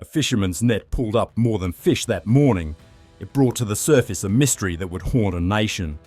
A fisherman's net pulled up more than fish that morning. It brought to the surface a mystery that would haunt a nation.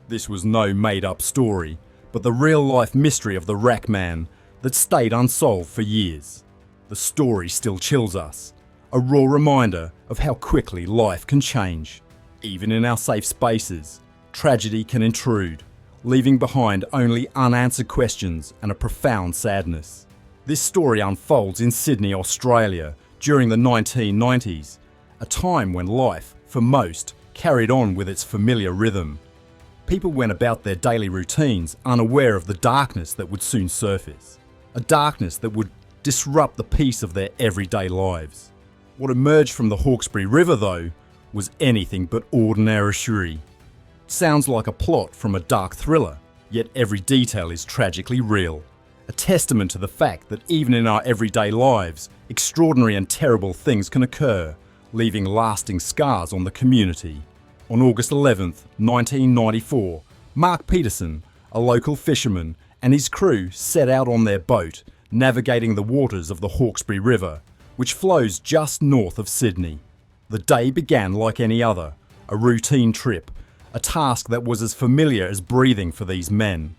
This was no made-up story, but the real-life mystery of the Rackman that stayed unsolved for years. The story still chills us, a raw reminder of how quickly life can change. Even in our safe spaces, tragedy can intrude, leaving behind only unanswered questions and a profound sadness. This story unfolds in Sydney, Australia, during the 1990s, a time when life, for most, carried on with its familiar rhythm. People went about their daily routines unaware of the darkness that would soon surface, a darkness that would disrupt the peace of their everyday lives. What emerged from the Hawkesbury River, though, was anything but ordinary. Sounds like a plot from a dark thriller, yet every detail is tragically real. A testament to the fact that even in our everyday lives, extraordinary and terrible things can occur, leaving lasting scars on the community. On August 11th, 1994, Mark Peterson, a local fisherman, and his crew set out on their boat, navigating the waters of the Hawkesbury River, which flows just north of Sydney. The day began like any other, a routine trip, a task that was as familiar as breathing for these men.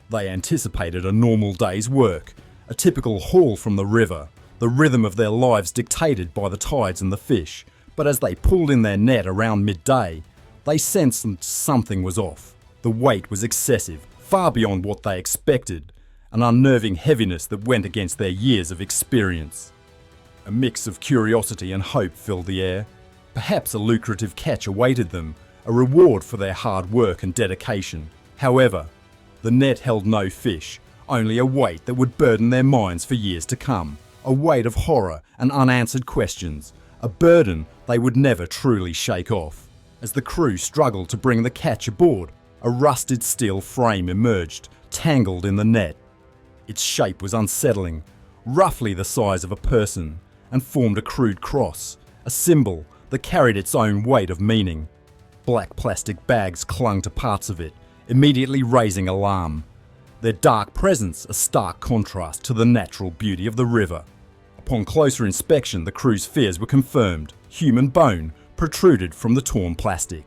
They anticipated a normal day's work, a typical haul from the river, the rhythm of their lives dictated by the tides and the fish. But as they pulled in their net around midday, they sensed something was off. The weight was excessive, far beyond what they expected, an unnerving heaviness that went against their years of experience. A mix of curiosity and hope filled the air. Perhaps a lucrative catch awaited them, a reward for their hard work and dedication. However, the net held no fish, only a weight that would burden their minds for years to come, a weight of horror and unanswered questions, a burden they would never truly shake off. As the crew struggled to bring the catch aboard, a rusted steel frame emerged, tangled in the net. Its shape was unsettling, roughly the size of a person, and formed a crude cross, a symbol that carried its own weight of meaning. Black plastic bags clung to parts of it, immediately raising alarm. Their dark presence a stark contrast to the natural beauty of the river. Upon closer inspection, the crew's fears were confirmed. Human bone protruded from the torn plastic.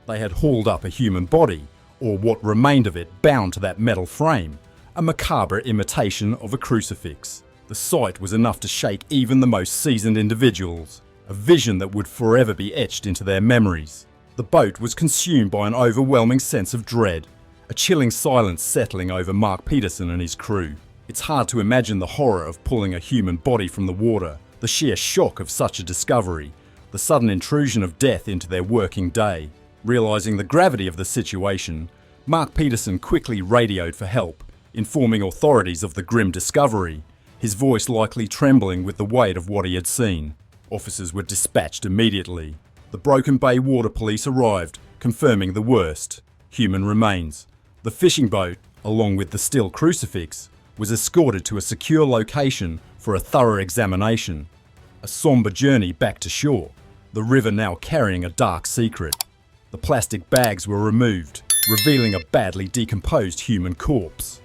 They had hauled up a human body, or what remained of it, bound to that metal frame, a macabre imitation of a crucifix. The sight was enough to shake even the most seasoned individuals, a vision that would forever be etched into their memories. The boat was consumed by an overwhelming sense of dread, a chilling silence settling over Mark Peterson and his crew. It's hard to imagine the horror of pulling a human body from the water, the sheer shock of such a discovery, the sudden intrusion of death into their working day. Realising the gravity of the situation, Mark Peterson quickly radioed for help, informing authorities of the grim discovery, his voice likely trembling with the weight of what he had seen. Officers were dispatched immediately. The Broken Bay Water Police arrived, confirming the worst: human remains. The fishing boat, along with the steel crucifix, was escorted to a secure location for a thorough examination. A sombre journey back to shore, the river now carrying a dark secret. The plastic bags were removed, revealing a badly decomposed human corpse.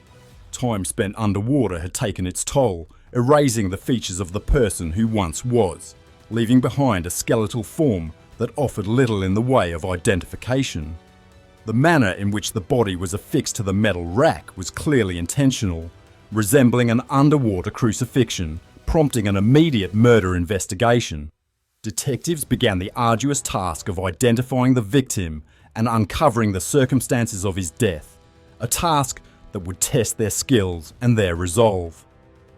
Time spent underwater had taken its toll, erasing the features of the person who once was, leaving behind a skeletal form that offered little in the way of identification. The manner in which the body was affixed to the metal rack was clearly intentional, resembling an underwater crucifixion, prompting an immediate murder investigation. Detectives began the arduous task of identifying the victim and uncovering the circumstances of his death, a task that would test their skills and their resolve.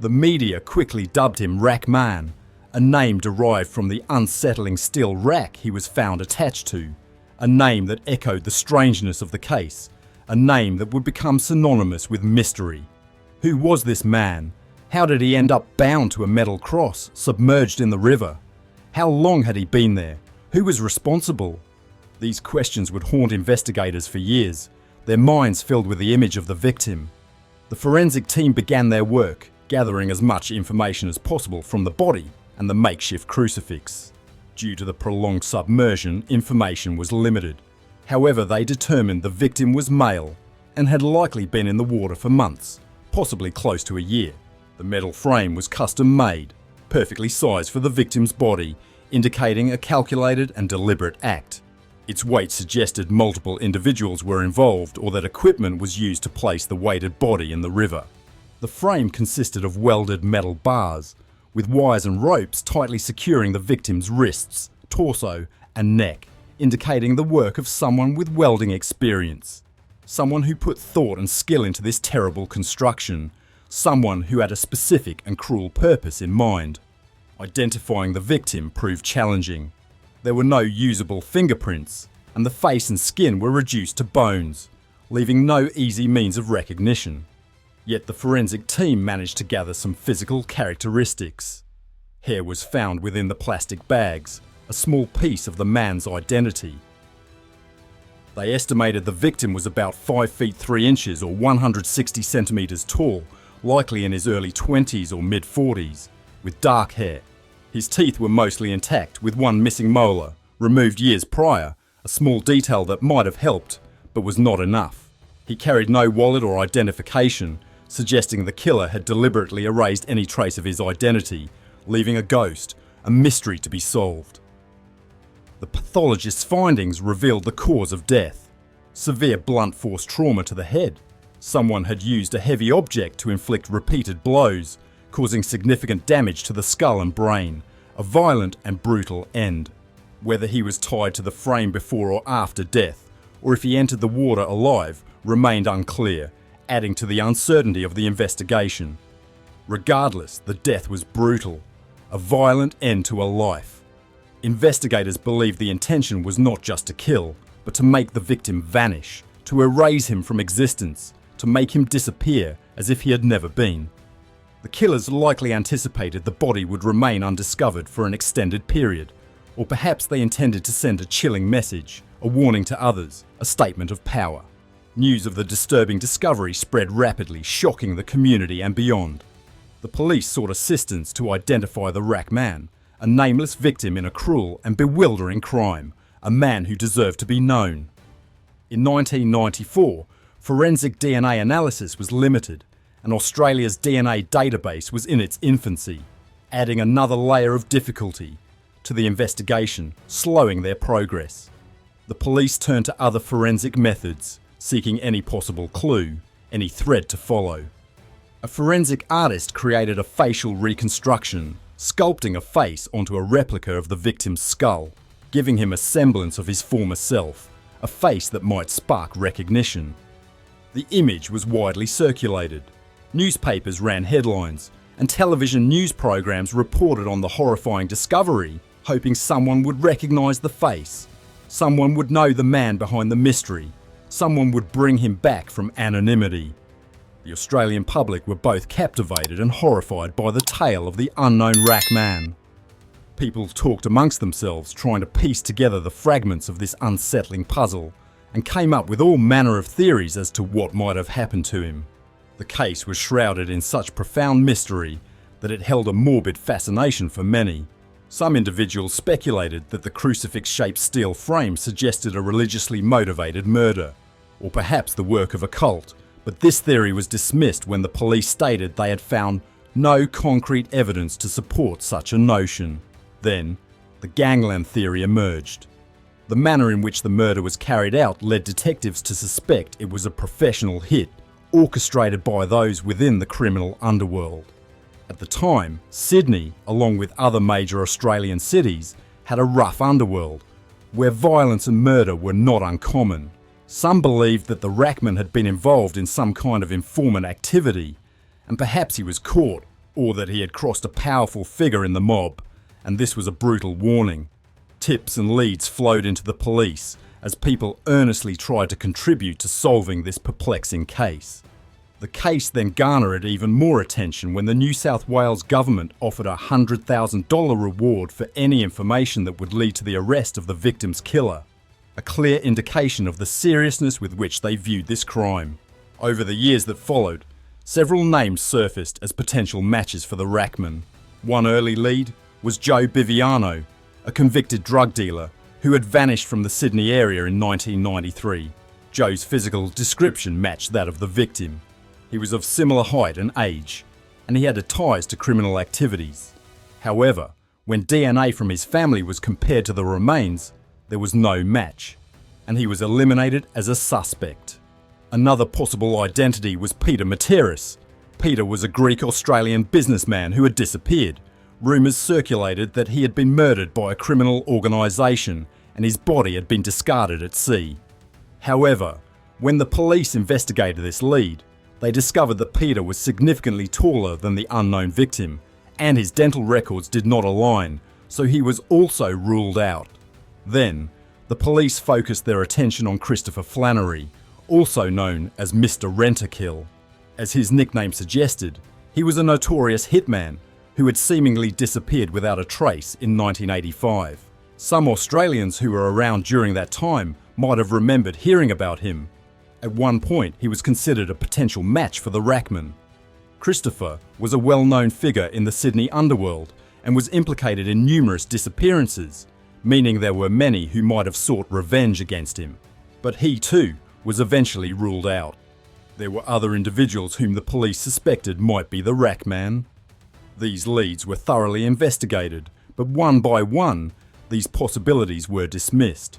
The media quickly dubbed him Rackman, a name derived from the unsettling steel rack he was found attached to, a name that echoed the strangeness of the case, a name that would become synonymous with mystery. Who was this man? How did he end up bound to a metal cross, submerged in the river? How long had he been there? Who was responsible? These questions would haunt investigators for years, their minds filled with the image of the victim. The forensic team began their work, gathering as much information as possible from the body and the makeshift crucifix. Due to the prolonged submersion, information was limited. However, they determined the victim was male and had likely been in the water for months, possibly close to a year. The metal frame was custom made, perfectly sized for the victim's body, indicating a calculated and deliberate act. Its weight suggested multiple individuals were involved or that equipment was used to place the weighted body in the river. The frame consisted of welded metal bars, with wires and ropes tightly securing the victim's wrists, torso, and neck, indicating the work of someone with welding experience. Someone who put thought and skill into this terrible construction. Someone who had a specific and cruel purpose in mind. Identifying the victim proved challenging. There were no usable fingerprints, and the face and skin were reduced to bones, leaving no easy means of recognition. Yet the forensic team managed to gather some physical characteristics. Hair was found within the plastic bags, a small piece of the man's identity. They estimated the victim was about 5 feet 3 inches or 160 centimeters tall, likely in his early 20s or mid-40s, with dark hair. His teeth were mostly intact, with one missing molar, removed years prior, a small detail that might have helped, but was not enough. He carried no wallet or identification, suggesting the killer had deliberately erased any trace of his identity, leaving a ghost, a mystery to be solved. The pathologist's findings revealed the cause of death: severe blunt force trauma to the head. Someone had used a heavy object to inflict repeated blows, causing significant damage to the skull and brain, a violent and brutal end. Whether he was tied to the frame before or after death, or if he entered the water alive, remained unclear, adding to the uncertainty of the investigation. Regardless, the death was brutal, a violent end to a life. Investigators believed the intention was not just to kill, but to make the victim vanish, to erase him from existence, to make him disappear as if he had never been. The killers likely anticipated the body would remain undiscovered for an extended period, or perhaps they intended to send a chilling message, a warning to others, a statement of power. News of the disturbing discovery spread rapidly, shocking the community and beyond. The police sought assistance to identify the Rackman, a nameless victim in a cruel and bewildering crime, a man who deserved to be known. In 1994, forensic DNA analysis was limited, and Australia's DNA database was in its infancy, adding another layer of difficulty to the investigation, slowing their progress. The police turned to other forensic methods, seeking any possible clue, any thread to follow. A forensic artist created a facial reconstruction, sculpting a face onto a replica of the victim's skull, giving him a semblance of his former self, a face that might spark recognition. The image was widely circulated. Newspapers ran headlines, and television news programs reported on the horrifying discovery, hoping someone would recognise the face, someone would know the man behind the mystery, someone would bring him back from anonymity. The Australian public were both captivated and horrified by the tale of the unknown Rackman. People talked amongst themselves, trying to piece together the fragments of this unsettling puzzle, and came up with all manner of theories as to what might have happened to him. The case was shrouded in such profound mystery that it held a morbid fascination for many. Some individuals speculated that the crucifix-shaped steel frame suggested a religiously motivated murder, or perhaps the work of a cult, but this theory was dismissed when the police stated they had found no concrete evidence to support such a notion. Then, the gangland theory emerged. The manner in which the murder was carried out led detectives to suspect it was a professional hit, orchestrated by those within the criminal underworld. At the time, Sydney, along with other major Australian cities, had a rough underworld, where violence and murder were not uncommon. Some believed that the Rackman had been involved in some kind of informant activity, and perhaps he was caught, or that he had crossed a powerful figure in the mob, and this was a brutal warning. Tips and leads flowed into the police as people earnestly tried to contribute to solving this perplexing case. The case then garnered even more attention when the New South Wales government offered a $100,000 reward for any information that would lead to the arrest of the victim's killer, a clear indication of the seriousness with which they viewed this crime. Over the years that followed, several names surfaced as potential matches for the Rackman. One early lead was Joe Biviano, a convicted drug dealer who had vanished from the Sydney area in 1993. Joe's physical description matched that of the victim. He was of similar height and age, and he had ties to criminal activities. However, when DNA from his family was compared to the remains, there was no match, and he was eliminated as a suspect. Another possible identity was Peter Materis. Peter was a Greek-Australian businessman who had disappeared. Rumours circulated that he had been murdered by a criminal organisation and his body had been discarded at sea. However, when the police investigated this lead, they discovered that Peter was significantly taller than the unknown victim, and his dental records did not align, so he was also ruled out. Then, the police focused their attention on Christopher Flannery, also known as Mr. Rent-A-Kill. As his nickname suggested, he was a notorious hitman who had seemingly disappeared without a trace in 1985. Some Australians who were around during that time might have remembered hearing about him. At one point, he was considered a potential match for the Rackman. Christopher was a well-known figure in the Sydney underworld and was implicated in numerous disappearances, meaning there were many who might have sought revenge against him. But he too was eventually ruled out. There were other individuals whom the police suspected might be the Rackman. These leads were thoroughly investigated, but one by one, these possibilities were dismissed.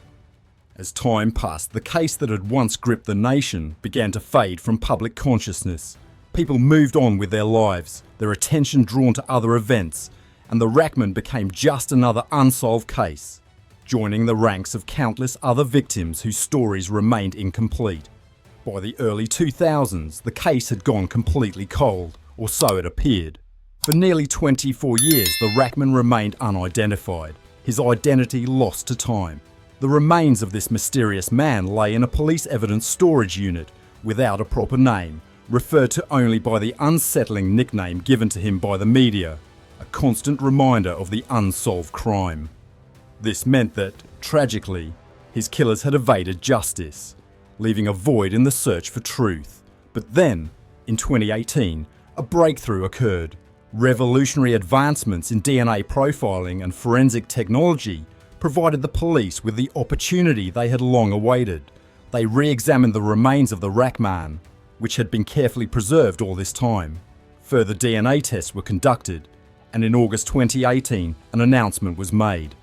As time passed, the case that had once gripped the nation began to fade from public consciousness. People moved on with their lives, their attention drawn to other events, and the Rackman became just another unsolved case, joining the ranks of countless other victims whose stories remained incomplete. By the early 2000s, the case had gone completely cold, or so it appeared. For nearly 24 years, the Rackman remained unidentified, his identity lost to time. The remains of this mysterious man lay in a police evidence storage unit without a proper name, referred to only by the unsettling nickname given to him by the media, a constant reminder of the unsolved crime. This meant that, tragically, his killers had evaded justice, leaving a void in the search for truth. But then, in 2018, a breakthrough occurred. Revolutionary advancements in DNA profiling and forensic technology provided the police with the opportunity they had long awaited. They re-examined the remains of the Rackman, which had been carefully preserved all this time. Further DNA tests were conducted, and in August 2018, an announcement was made.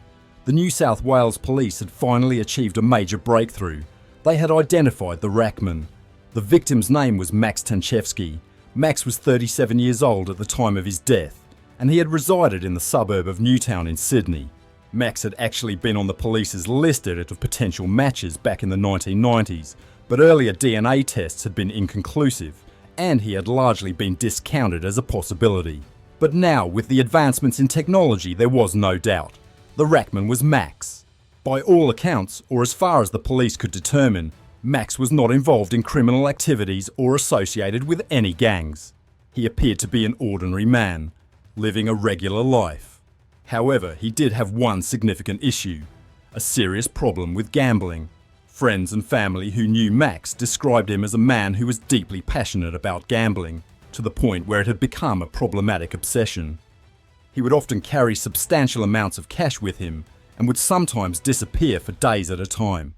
The New South Wales police had finally achieved a major breakthrough. They had identified the Rackman. The victim's name was Max Tanchevsky. Max was 37 years old at the time of his death, and he had resided in the suburb of Newtown in Sydney. Max had actually been on the police's list of potential matches back in the 1990s, but earlier DNA tests had been inconclusive, and he had largely been discounted as a possibility. But now, with the advancements in technology, there was no doubt. The Rackman was Max. By all accounts, or as far as the police could determine, Max was not involved in criminal activities or associated with any gangs. He appeared to be an ordinary man, living a regular life. However, he did have one significant issue, a serious problem with gambling. Friends and family who knew Max described him as a man who was deeply passionate about gambling, to the point where it had become a problematic obsession. He would often carry substantial amounts of cash with him and would sometimes disappear for days at a time.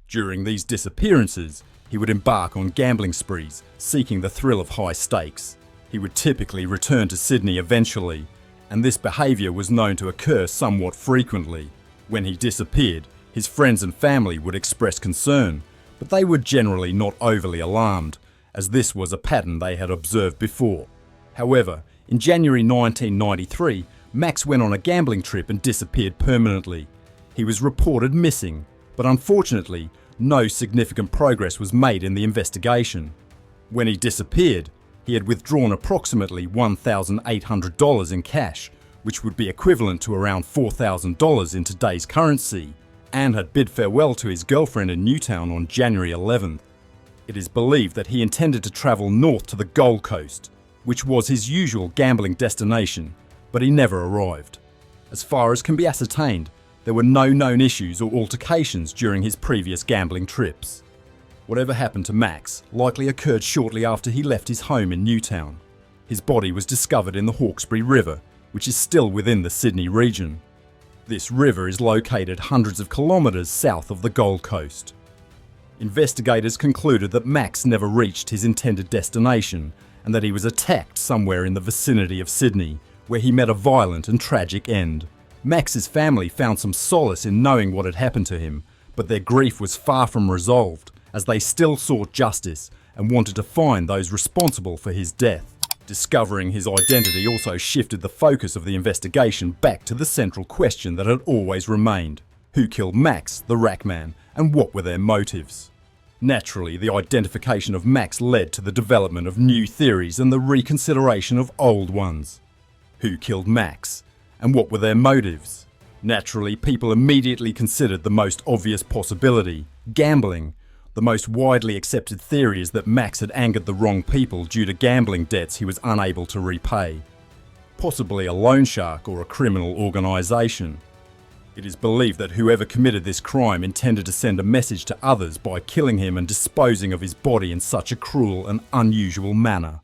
During these disappearances, he would embark on gambling sprees, seeking the thrill of high stakes. He would typically return to Sydney eventually, and this behaviour was known to occur somewhat frequently. When he disappeared, his friends and family would express concern, but they were generally not overly alarmed, as this was a pattern they had observed before. However, in January 1993, Max went on a gambling trip and disappeared permanently. He was reported missing, but unfortunately, no significant progress was made in the investigation. When he disappeared, he had withdrawn approximately $1,800 in cash, which would be equivalent to around $4,000 in today's currency, and had bid farewell to his girlfriend in Newtown on January 11th. It is believed that he intended to travel north to the Gold Coast, which was his usual gambling destination, but he never arrived. As far as can be ascertained, there were no known issues or altercations during his previous gambling trips. Whatever happened to Max likely occurred shortly after he left his home in Newtown. His body was discovered in the Hawkesbury River, which is still within the Sydney region. This river is located hundreds of kilometres south of the Gold Coast. Investigators concluded that Max never reached his intended destination and that he was attacked somewhere in the vicinity of Sydney, where he met a violent and tragic end. Max's family found some solace in knowing what had happened to him, but their grief was far from resolved, as they still sought justice and wanted to find those responsible for his death. Discovering his identity also shifted the focus of the investigation back to the central question that had always remained: who killed Max, the Rackman, and what were their motives? Naturally, the identification of Max led to the development of new theories and the reconsideration of old ones. Who killed Max, and what were their motives? Naturally, people immediately considered the most obvious possibility: gambling. The most widely accepted theory is that Max had angered the wrong people due to gambling debts he was unable to repay. Possibly a loan shark or a criminal organisation. It is believed that whoever committed this crime intended to send a message to others by killing him and disposing of his body in such a cruel and unusual manner.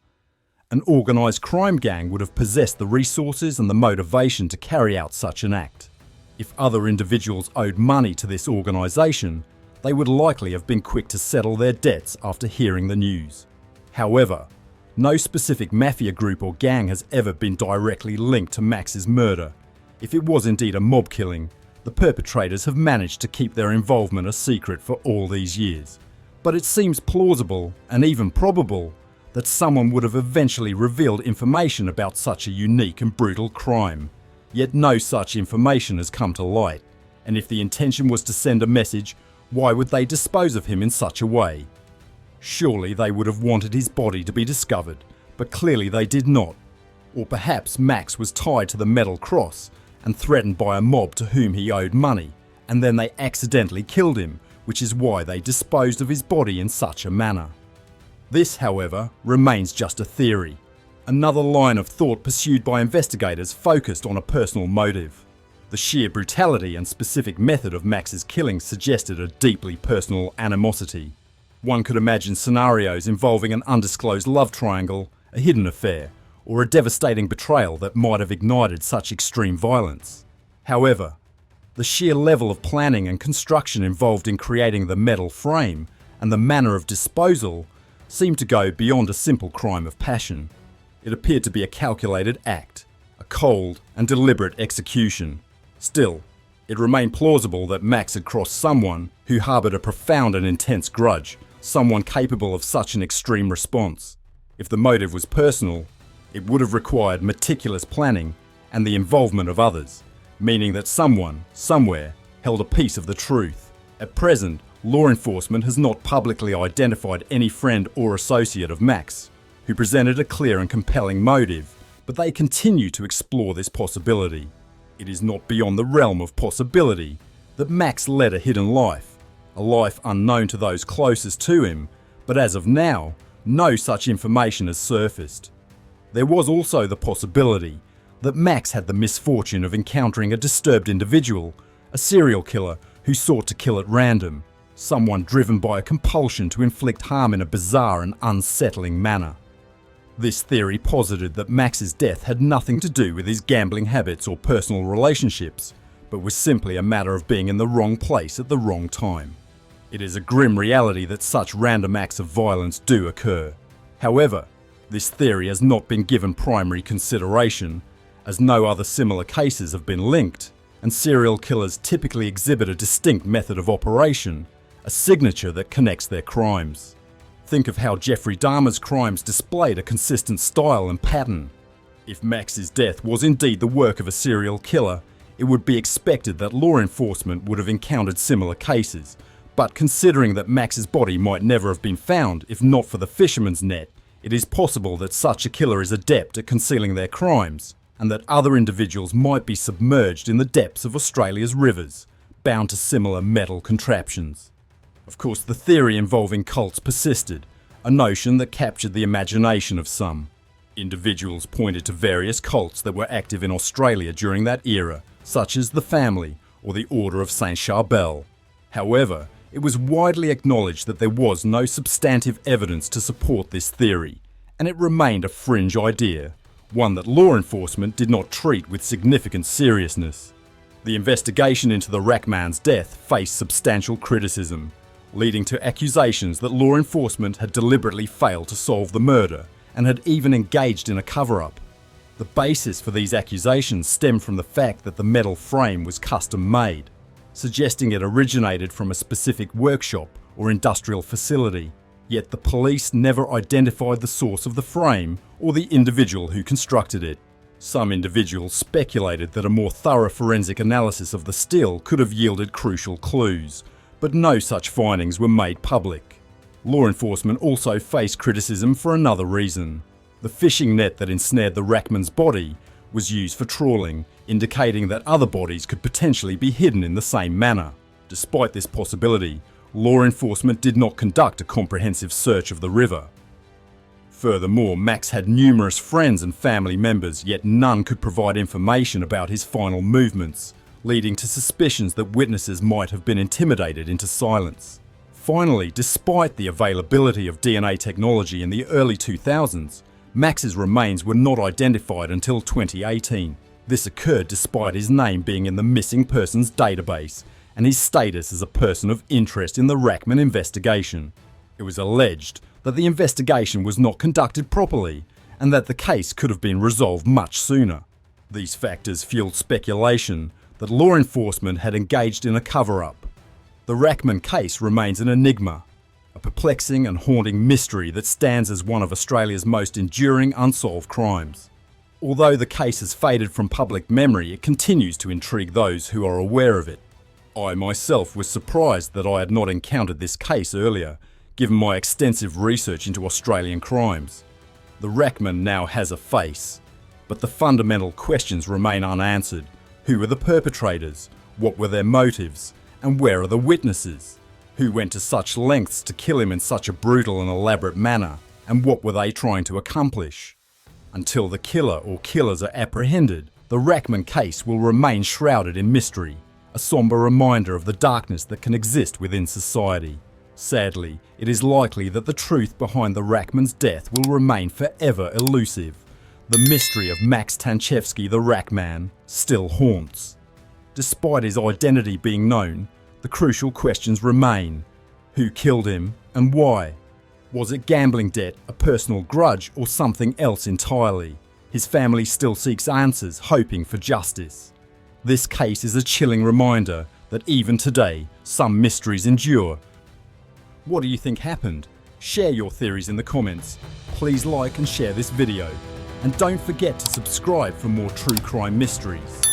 An organised crime gang would have possessed the resources and the motivation to carry out such an act. If other individuals owed money to this organisation, they would likely have been quick to settle their debts after hearing the news. However, no specific mafia group or gang has ever been directly linked to Max's murder. If it was indeed a mob killing, the perpetrators have managed to keep their involvement a secret for all these years. But it seems plausible, and even probable, that someone would have eventually revealed information about such a unique and brutal crime. Yet no such information has come to light, and if the intention was to send a message, why would they dispose of him in such a way? Surely they would have wanted his body to be discovered, but clearly they did not. Or perhaps Max was tied to the metal cross and threatened by a mob to whom he owed money, and then they accidentally killed him, which is why they disposed of his body in such a manner. This, however, remains just a theory. Another line of thought pursued by investigators focused on a personal motive. The sheer brutality and specific method of Max's killing suggested a deeply personal animosity. One could imagine scenarios involving an undisclosed love triangle, a hidden affair, or a devastating betrayal that might have ignited such extreme violence. However, the sheer level of planning and construction involved in creating the metal frame and the manner of disposal seemed to go beyond a simple crime of passion. It appeared to be a calculated act, a cold and deliberate execution. Still, it remained plausible that Max had crossed someone who harboured a profound and intense grudge, someone capable of such an extreme response. If the motive was personal, it would have required meticulous planning and the involvement of others, meaning that someone, somewhere, held a piece of the truth. At present, law enforcement has not publicly identified any friend or associate of Max who presented a clear and compelling motive, but they continue to explore this possibility. It is not beyond the realm of possibility that Max led a hidden life, a life unknown to those closest to him, but as of now, no such information has surfaced. There was also the possibility that Max had the misfortune of encountering a disturbed individual, a serial killer who sought to kill at random, someone driven by a compulsion to inflict harm in a bizarre and unsettling manner. This theory posited that Max's death had nothing to do with his gambling habits or personal relationships, but was simply a matter of being in the wrong place at the wrong time. It is a grim reality that such random acts of violence do occur. However, this theory has not been given primary consideration, as no other similar cases have been linked, and serial killers typically exhibit a distinct method of operation, a signature that connects their crimes. Think of how Jeffrey Dahmer's crimes displayed a consistent style and pattern. If Max's death was indeed the work of a serial killer, it would be expected that law enforcement would have encountered similar cases, but considering that Max's body might never have been found if not for the fisherman's net, it is possible that such a killer is adept at concealing their crimes, and that other individuals might be submerged in the depths of Australia's rivers, bound to similar metal contraptions. Of course, the theory involving cults persisted, a notion that captured the imagination of some. Individuals pointed to various cults that were active in Australia during that era, such as the Family or the Order of Saint Charbel. However, it was widely acknowledged that there was no substantive evidence to support this theory, and it remained a fringe idea, one that law enforcement did not treat with significant seriousness. The investigation into the Rackman's death faced substantial criticism, leading to accusations that law enforcement had deliberately failed to solve the murder and had even engaged in a cover-up. The basis for these accusations stemmed from the fact that the metal frame was custom made, suggesting it originated from a specific workshop or industrial facility. Yet the police never identified the source of the frame or the individual who constructed it. Some individuals speculated that a more thorough forensic analysis of the steel could have yielded crucial clues, but no such findings were made public. Law enforcement also faced criticism for another reason. The fishing net that ensnared the Rackman's body was used for trawling, indicating that other bodies could potentially be hidden in the same manner. Despite this possibility, law enforcement did not conduct a comprehensive search of the river. Furthermore, Max had numerous friends and family members, yet none could provide information about his final movements, leading to suspicions that witnesses might have been intimidated into silence. Finally, despite the availability of DNA technology in the early 2000s, Max's remains were not identified until 2018. This occurred despite his name being in the missing persons database and his status as a person of interest in the Rackman investigation. It was alleged that the investigation was not conducted properly and that the case could have been resolved much sooner. These factors fueled speculation that law enforcement had engaged in a cover-up. The Rackman case remains an enigma, a perplexing and haunting mystery that stands as one of Australia's most enduring unsolved crimes. Although the case has faded from public memory, it continues to intrigue those who are aware of it. I myself was surprised that I had not encountered this case earlier, given my extensive research into Australian crimes. The Rackman now has a face, but the fundamental questions remain unanswered. Who were the perpetrators? What were their motives? And where are the witnesses? Who went to such lengths to kill him in such a brutal and elaborate manner? And what were they trying to accomplish? Until the killer or killers are apprehended, the Rackman case will remain shrouded in mystery, a somber reminder of the darkness that can exist within society. Sadly, it is likely that the truth behind the Rackman's death will remain forever elusive. The mystery of Max Tanchevsky the Rackman still haunts. Despite his identity being known, the crucial questions remain. Who killed him and why? Was it gambling debt, a personal grudge, or something else entirely? His family still seeks answers, hoping for justice. This case is a chilling reminder that even today, some mysteries endure. What do you think happened? Share your theories in the comments. Please like and share this video. And don't forget to subscribe for more true crime mysteries.